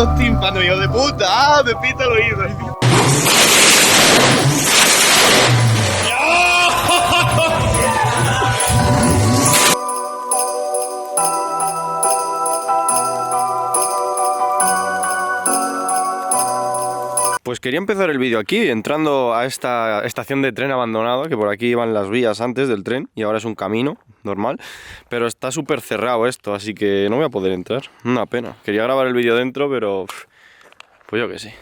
los tímpanos, hijo de puta. ¡Ah, me pita el oído! Pues quería empezar el vídeo aquí, entrando a esta estación de tren abandonada, que por aquí iban las vías antes del tren y ahora es un camino normal, pero está súper cerrado esto, así que no voy a poder entrar, una pena. Quería grabar el vídeo dentro, pero pues yo que sé.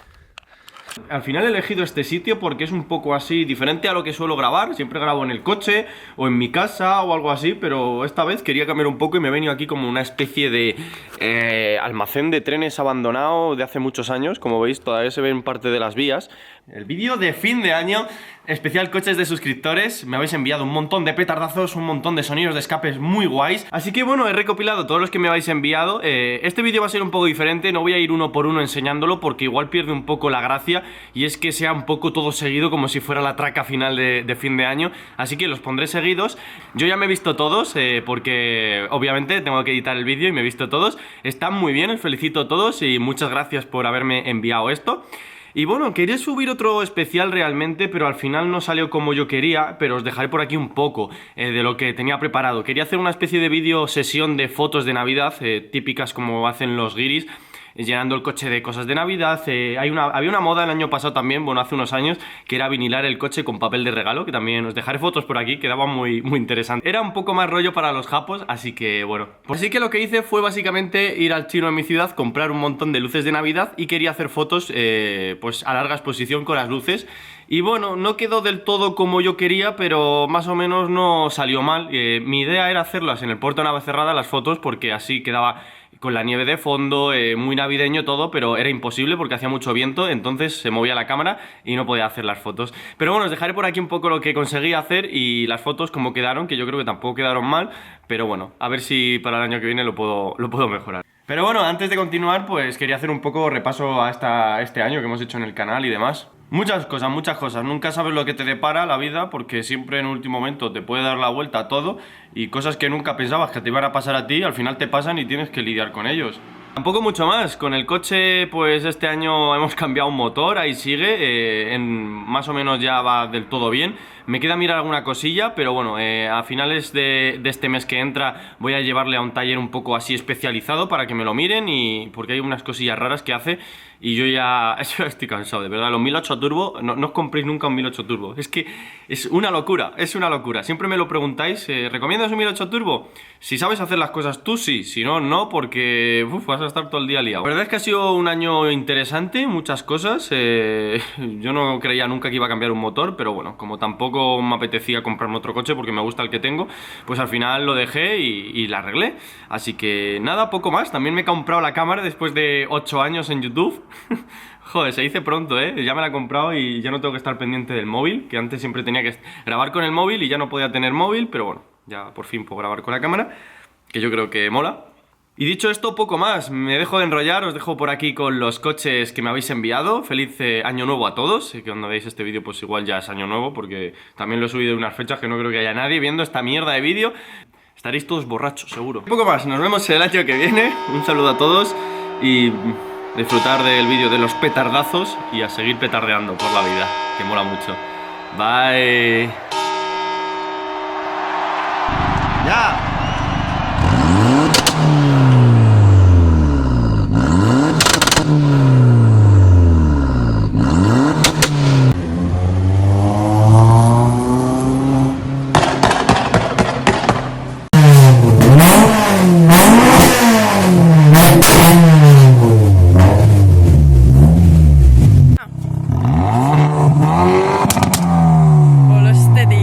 Al final he elegido este sitio porque es un poco así diferente a lo que suelo grabar. Siempre grabo en el coche o en mi casa o algo así, pero esta vez quería cambiar un poco y me he venido aquí como una especie de almacén de trenes abandonado de hace muchos años. Como veis, todavía se ven parte de las vías. El vídeo de fin de año, especial coches de suscriptores. Me habéis enviado un montón de petardazos, un montón de sonidos de escapes muy guays. Así que bueno, he recopilado todos los que me habéis enviado. Este vídeo va a ser un poco diferente, no voy a ir uno por uno enseñándolo porque igual pierde un poco la gracia. Y es que sea un poco todo seguido como si fuera la traca final de fin de año. Así que los pondré seguidos. Yo ya me he visto todos porque obviamente tengo que editar el vídeo y me he visto todos. Están muy bien, os felicito a todos y muchas gracias por haberme enviado esto. Y bueno, quería subir otro especial realmente, pero al final no salió como yo quería, pero os dejaré por aquí un poco de lo que tenía preparado. Quería hacer una especie de vídeo sesión de fotos de Navidad, típicas como hacen los guiris, llenando el coche de cosas de Navidad. Había una moda el año pasado también, bueno, hace unos años, que era vinilar el coche con papel de regalo, que también os dejaré fotos por aquí, quedaba muy interesante. Era un poco más rollo para los japos, así que bueno. Así que lo que hice fue básicamente ir al chino en mi ciudad, comprar un montón de luces de Navidad y quería hacer fotos pues a larga exposición con las luces. Y bueno, no quedó del todo como yo quería, pero más o menos no salió mal. Mi idea era hacerlas en el puerto de Navacerrada, las fotos, porque así quedaba con la nieve de fondo, muy navideño todo, pero era imposible porque hacía mucho viento, entonces se movía la cámara y no podía hacer las fotos. Pero bueno, os dejaré por aquí un poco lo que conseguí hacer y las fotos como quedaron, que yo creo que tampoco quedaron mal, pero bueno, a ver si para el año que viene lo puedo mejorar. Pero bueno, antes de continuar, pues quería hacer un poco repaso a este año que hemos hecho en el canal y demás. Muchas cosas, nunca sabes lo que te depara la vida porque siempre en último momento te puede dar la vuelta a todo y cosas que nunca pensabas que te iban a pasar a ti, al final te pasan y tienes que lidiar con ellos. Tampoco mucho más, con el coche pues este año hemos cambiado un motor, ahí sigue, más o menos ya va del todo bien. Me queda mirar alguna cosilla, pero bueno, a finales de este mes que entra voy a llevarle a un taller un poco así especializado para que me lo miren y porque hay unas cosillas raras que hace y yo ya estoy cansado, de verdad. Los 1008 Turbo, no os compréis nunca un 1008 Turbo, es que es una locura, siempre me lo preguntáis, ¿recomiendas un 1008 Turbo? Si sabes hacer las cosas tú sí, si no, no, porque vas a estar todo el día liado. La verdad es que ha sido un año interesante, muchas cosas, yo no creía nunca que iba a cambiar un motor, pero bueno, como tampoco me apetecía comprarme otro coche porque me gusta el que tengo, pues al final lo dejé y la arreglé. Así que nada, poco más. También me he comprado la cámara después de 8 años en YouTube. Joder, se dice pronto, ya me la he comprado y ya no tengo que estar pendiente del móvil, que antes siempre tenía que grabar con el móvil y ya no podía tener móvil, pero bueno, ya por fin puedo grabar con la cámara, que yo creo que mola. Y dicho esto, poco más, me dejo de enrollar, os dejo por aquí con los coches que me habéis enviado. Feliz año nuevo a todos, que cuando veáis este vídeo pues igual ya es año nuevo, porque también lo he subido en unas fechas que no creo que haya nadie viendo esta mierda de vídeo. Estaréis todos borrachos, seguro. Poco más, nos vemos el año que viene, un saludo a todos y disfrutar del vídeo de los petardazos y a seguir petardeando por la vida, que mola mucho. Bye. ¡Ya! Steady.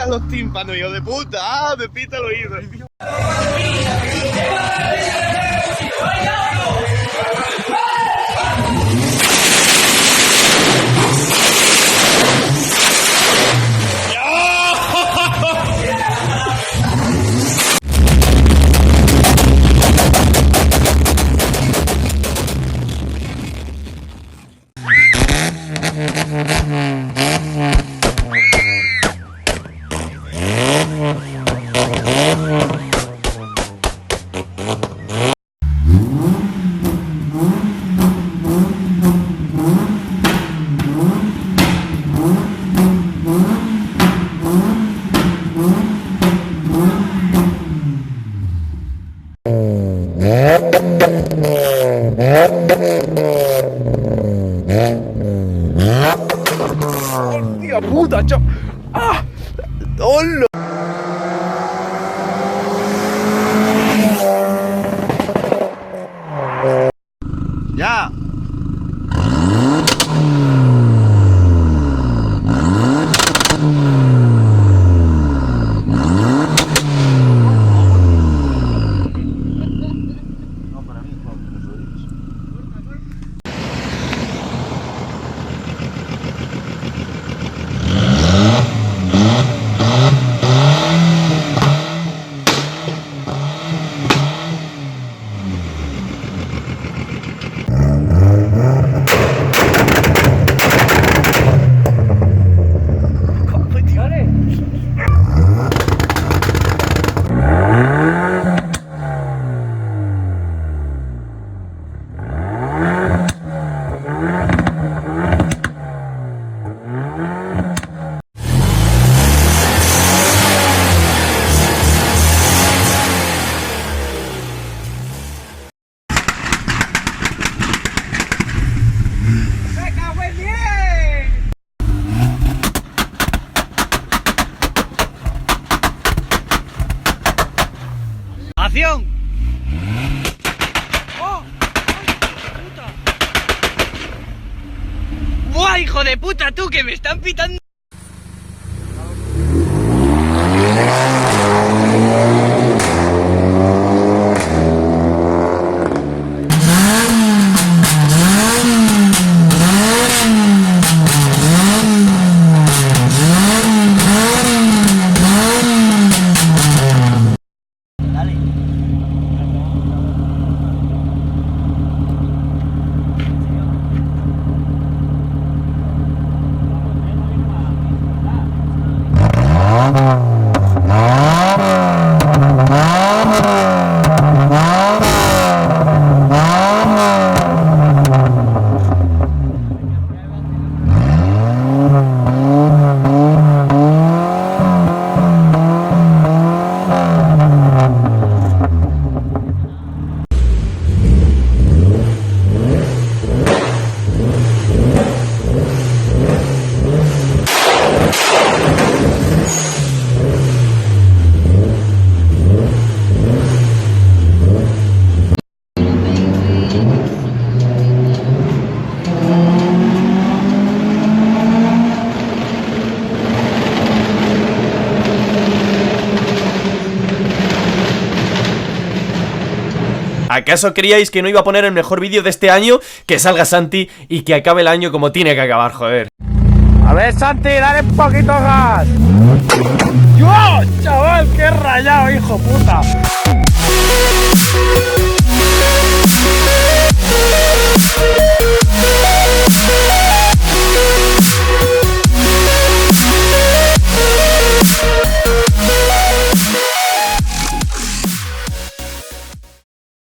pitan los tímpanos, hijo de puta. Ah, me pita el oído. ¡Hostia puta, chaval! ¡Ah! ¡Hola! ¡Ya! ¡Acción! ¡Oh! ¡Puta! ¡Buah, hijo de puta, tú, que me están pitando! ¿Acaso creíais que no iba a poner el mejor vídeo de este año? Que salga Santi y que acabe el año como tiene que acabar, joder. A ver, Santi, dale un poquito gas. ¡Dios, chaval! ¡Qué rayado, hijo puta!